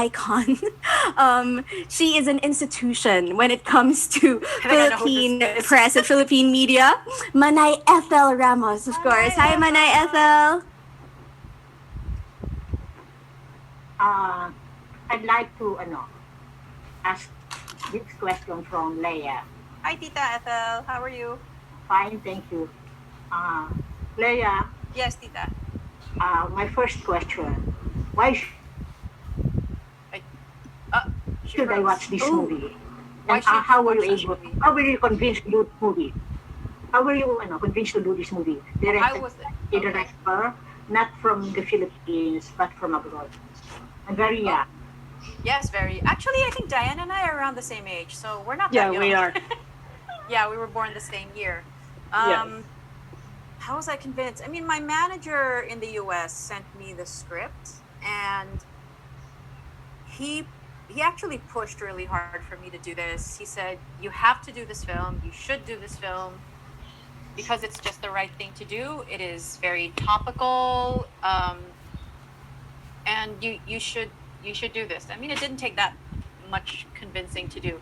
icon. She is an institution when it comes to Philippine press and Philippine media. Manay Ethel Ramos, of course. Hi, Manay Ethel. I'd like to ask this question from Lea. Hi, Tita Ethel. How are you? Fine, thank you. Lea. Yes, Tita. My first question: Why should I watch this movie? And how were you able? How were you convinced to do this movie? How were you convinced to do this movie? The director, not from the Philippines, but from abroad. I'm very young. Yes, very. Actually, I think Diane and I are around the same age, so we're not that young. Yeah, we are. Yeah, we were born the same year. Yes. How was I convinced? I mean, my manager in the US sent me the script, and he actually pushed really hard for me to do this. He said, you have to do this film. You should do this film because it's just the right thing to do. It is very topical, and you should do this. I mean, it didn't take that much convincing to do.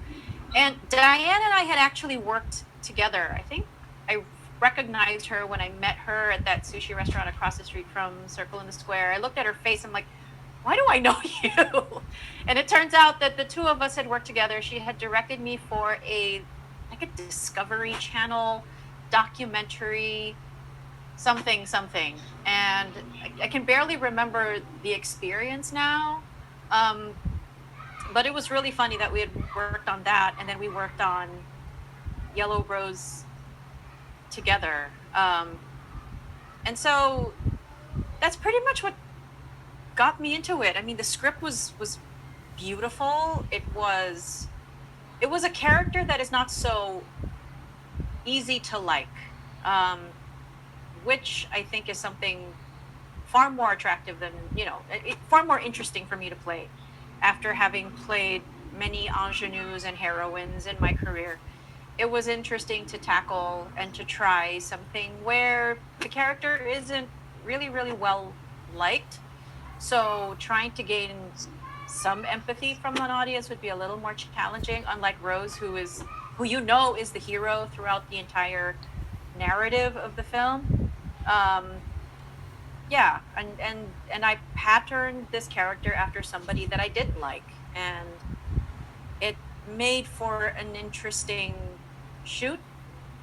And Diane and I had actually worked together. I think I recognized her when I met her at that sushi restaurant across the street from Circle in the Square. I looked at her face. I'm like, why do I know you? And it turns out that the two of us had worked together. She had directed me for a Discovery Channel documentary, something. And I can barely remember the experience now. But it was really funny that we had worked on that, and then we worked on Yellow Rose together. And so that's pretty much what got me into it. I mean, the script was beautiful. It was a character that is not so easy to like, which I think is something far more attractive than, far more interesting for me to play after having played many ingenues and heroines in my career. It was interesting to tackle and to try something where the character isn't really, really well liked. So trying to gain some empathy from an audience would be a little more challenging, unlike Rose, who is the hero throughout the entire narrative of the film. And I patterned this character after somebody that I didn't like, and it made for an interesting shoot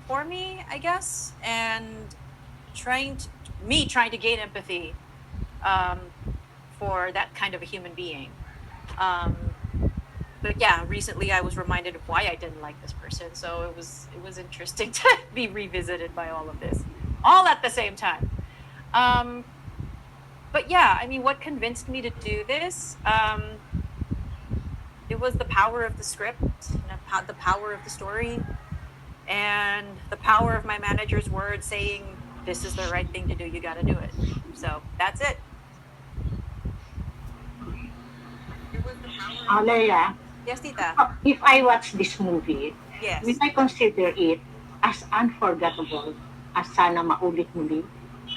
for me, I guess, and trying to gain empathy for that kind of a human being. But yeah, recently I was reminded of why I didn't like this person, so it was interesting to be revisited by all of this, all at the same time. But yeah, I mean, what convinced me to do this? It was the power of the script, the power of the story, and the power of my manager's word saying, this is the right thing to do, you got to do it. So that's it. Lea. Yes, Tita. If I watch this movie, yes, will I consider it as unforgettable as Sana Maulit Muli?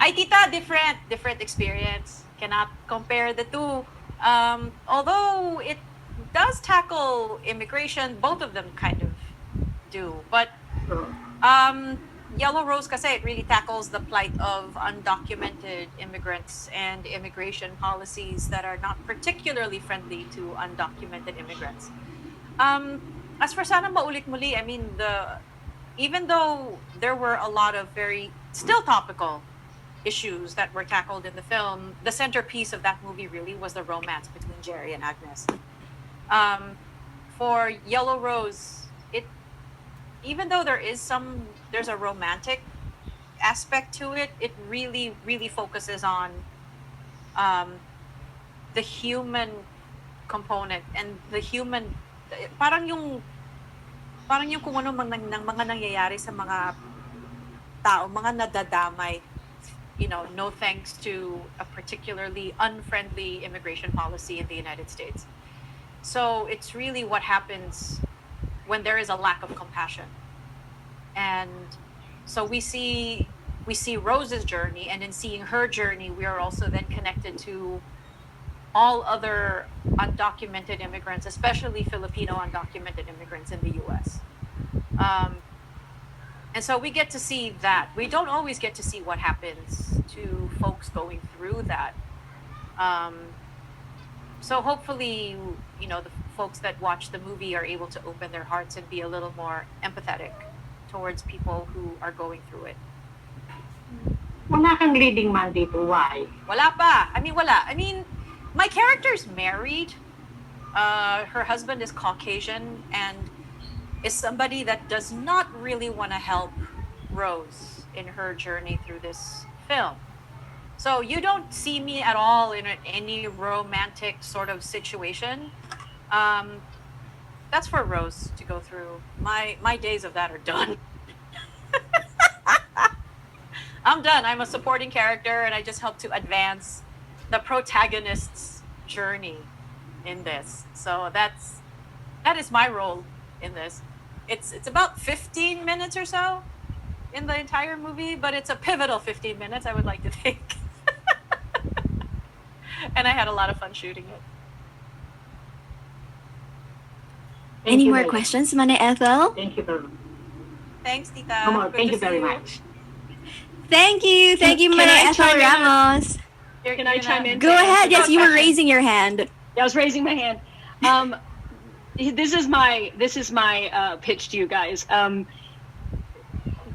Ay, Tita, different experience. Cannot compare the two. Although it does tackle immigration, both of them kind of do. But Yellow Rose kasi it really tackles the plight of undocumented immigrants and immigration policies that are not particularly friendly to undocumented immigrants. As for Sana Maulit Muli, I mean, even though there were a lot of very still topical issues that were tackled in the film, the centerpiece of that movie really was the romance between Jerry and Agnes. For Yellow Rose, even though there's a romantic aspect to it, it really, really focuses on the human component and the human, parang yung kung ano mga nangyayari sa mga tao, mga nadadamay, no thanks to a particularly unfriendly immigration policy in the United States. So it's really what happens when there is a lack of compassion. And so we see Rose's journey, and in seeing her journey, we are also then connected to all other undocumented immigrants, especially Filipino undocumented immigrants in the US. And so we get to see that. We don't always get to see what happens to folks going through that. So hopefully, you know, the folks that watch the movie are able to open their hearts and be a little more empathetic towards people who are going through it. Wala kang leading man dito, why? Wala pa. Wala. My character's married. Her husband is Caucasian and is somebody that does not really want to help Rose in her journey through this film. So you don't see me at all in any romantic sort of situation. That's for Rose to go through. My days of that are done. I'm done. I'm a supporting character and I just help to advance the protagonist's journey in this. So that is my role in this. It's about 15 minutes or so in the entire movie, but it's a pivotal 15 minutes, I would like to think. And I had a lot of fun shooting it. Any more questions, Manay Ethel? Thank you very much. Thanks, Tita. Come on, thank you very much. Thank you, Manay Ethel Ramos. Can I chime in? Go ahead. Yes, you were raising your hand. Yeah, I was raising my hand. This is my pitch to you guys.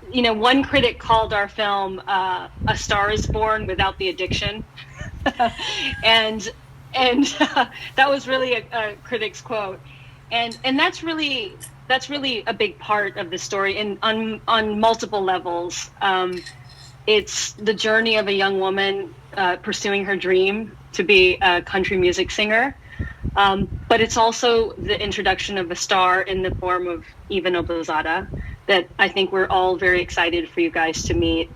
You know, one critic called our film "A Star Is Born Without the Addiction," and that was really a critic's quote, and that's really a big part of the story, and on multiple levels. It's the journey of a young woman pursuing her dream to be a country music singer. But it's also the introduction of a star in the form of Eva Noblezada that I think we're all very excited for you guys to meet.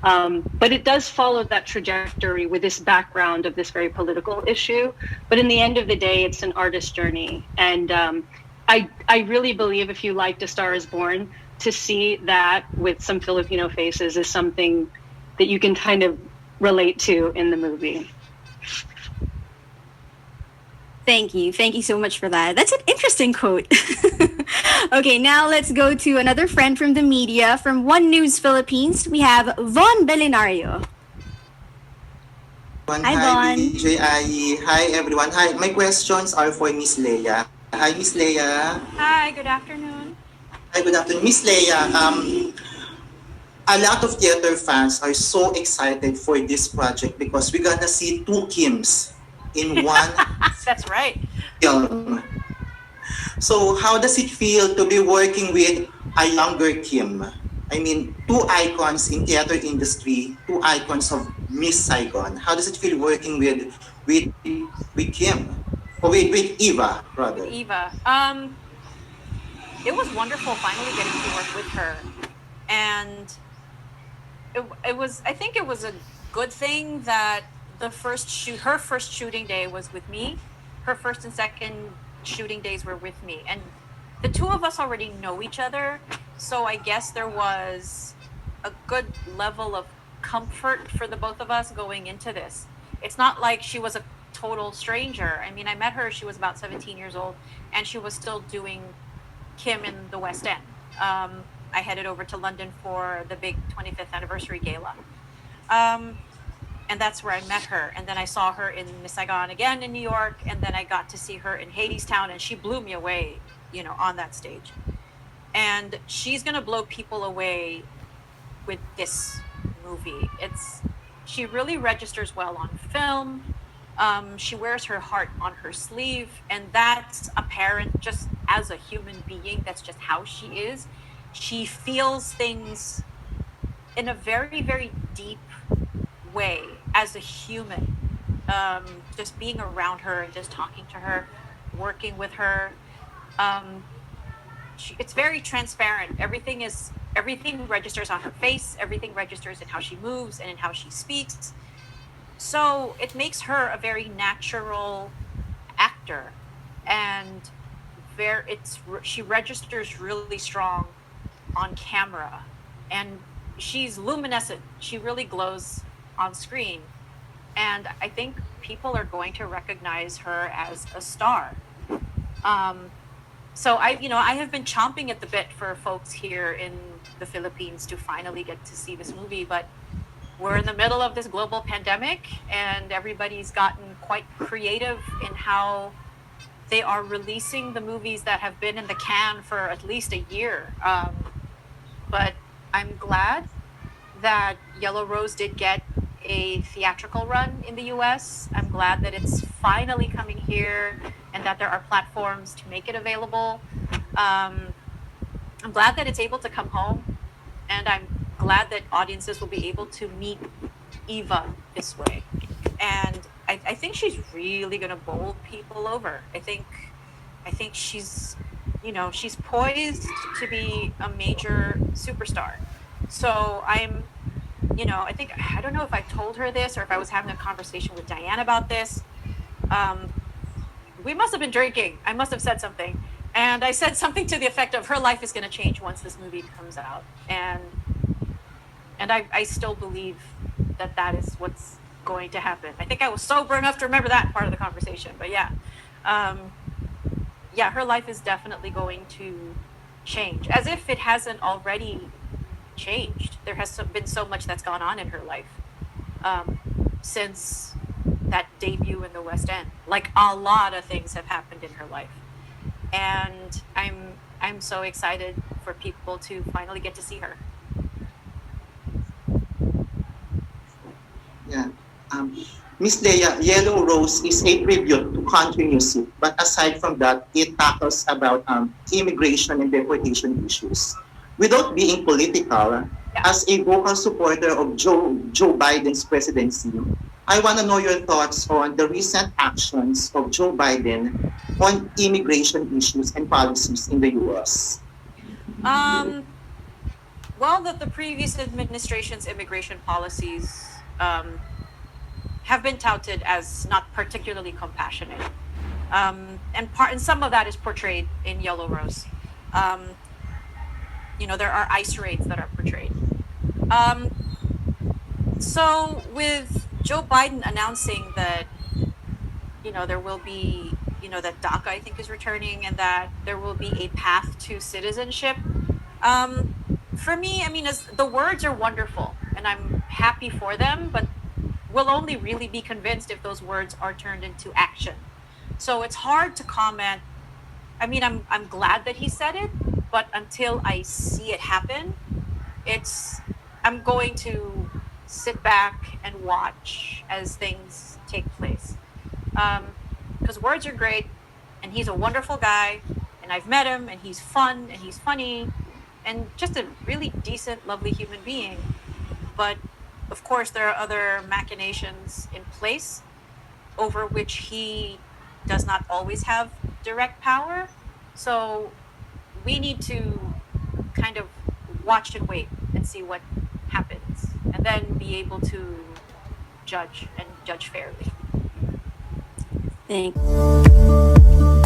But it does follow that trajectory with this background of this very political issue. But in the end of the day, it's an artist's journey. And I really believe if you liked A Star Is Born, to see that with some Filipino faces is something that you can kind of relate to in the movie. Thank you. Thank you so much for that. That's an interesting quote. Okay, now let's go to another friend from the media. From One News Philippines, we have Von Belinario. Hi, Von. DJ Ai. Hi, everyone. Hi, my questions are for Miss Lea. Hi, Miss Lea. Hi, good afternoon. Hi, good afternoon. Miss Lea, a lot of theater fans are so excited for this project because we're gonna see two Kims in one That's right. film. So how does it feel to be working with a younger Kim? I mean, two icons in theater industry, two icons of Miss Saigon. How does it feel working with Kim? Or with Eva, rather? Eva. It was wonderful finally getting to work with her. And I think it was a good thing that her first shooting day was with me. Her first and second shooting days were with me. And the two of us already know each other. So I guess there was a good level of comfort for the both of us going into this. It's not like she was a total stranger. I mean, I met her, she was about 17 years old, and she was still doing Kim in the West End. I headed over to London for the big 25th anniversary gala. And that's where I met her. And then I saw her in Miss Saigon again in New York. And then I got to see her in Hadestown, and she blew me away, you know, on that stage. And she's going to blow people away with this movie. She really registers well on film. She wears her heart on her sleeve. And that's apparent just as a human being. That's just how she is. She feels things in a very, very deep way as a human. Just being around her and just talking to her, working with her. It's very transparent. Everything registers on her face. Everything registers in how she moves and in how she speaks. So it makes her a very natural actor, and she registers really strong on camera, and she's luminescent. She really glows on screen. And I think people are going to recognize her as a star. So I have been chomping at the bit for folks here in the Philippines to finally get to see this movie, but we're in the middle of this global pandemic, and everybody's gotten quite creative in how they are releasing the movies that have been in the can for at least a year. But I'm glad that Yellow Rose did get a theatrical run in the US. I'm glad that it's finally coming here and that there are platforms to make it available. I'm glad that it's able to come home, and I'm glad that audiences will be able to meet Eva this way. And I think she's really going to bowl people over. I think she's, she's poised to be a major superstar. So I don't know if I told her this or if I was having a conversation with Diane about this. We must have been drinking. I must have said something. And I said something to the effect of her life is going to change once this movie comes out. And I still believe that is what's going to happen. I think I was sober enough to remember that part of the conversation. But yeah, her life is definitely going to change, as if it hasn't already changed. There has been so much that's gone on in her life since that debut in the West End. Like, a lot of things have happened in her life, and I'm so excited for people to finally get to see her. Yeah. Miss Lea, Yellow Rose is a tribute to country music, but aside from that, it tackles about immigration and deportation issues. Without being political, as a vocal supporter of Joe Biden's presidency, I want to know your thoughts on the recent actions of Joe Biden on immigration issues and policies in the U.S. Well, the previous administration's immigration policies have been touted as not particularly compassionate, and some of that is portrayed in Yellow Rose. There are ICE raids that are portrayed. So with Joe Biden announcing that, there will be, that DACA, I think, is returning, and that there will be a path to citizenship. For me, as the words are wonderful and I'm happy for them, but we'll only really be convinced if those words are turned into action. So it's hard to comment. I'm glad that he said it, but until I see it happen, I'm going to sit back and watch as things take place. Because words are great, and he's a wonderful guy, and I've met him, and he's fun, and he's funny, and just a really decent, lovely human being. But of course, there are other machinations in place over which he does not always have direct power. So we need to kind of watch and wait and see what happens, and then be able to judge fairly. Thank you.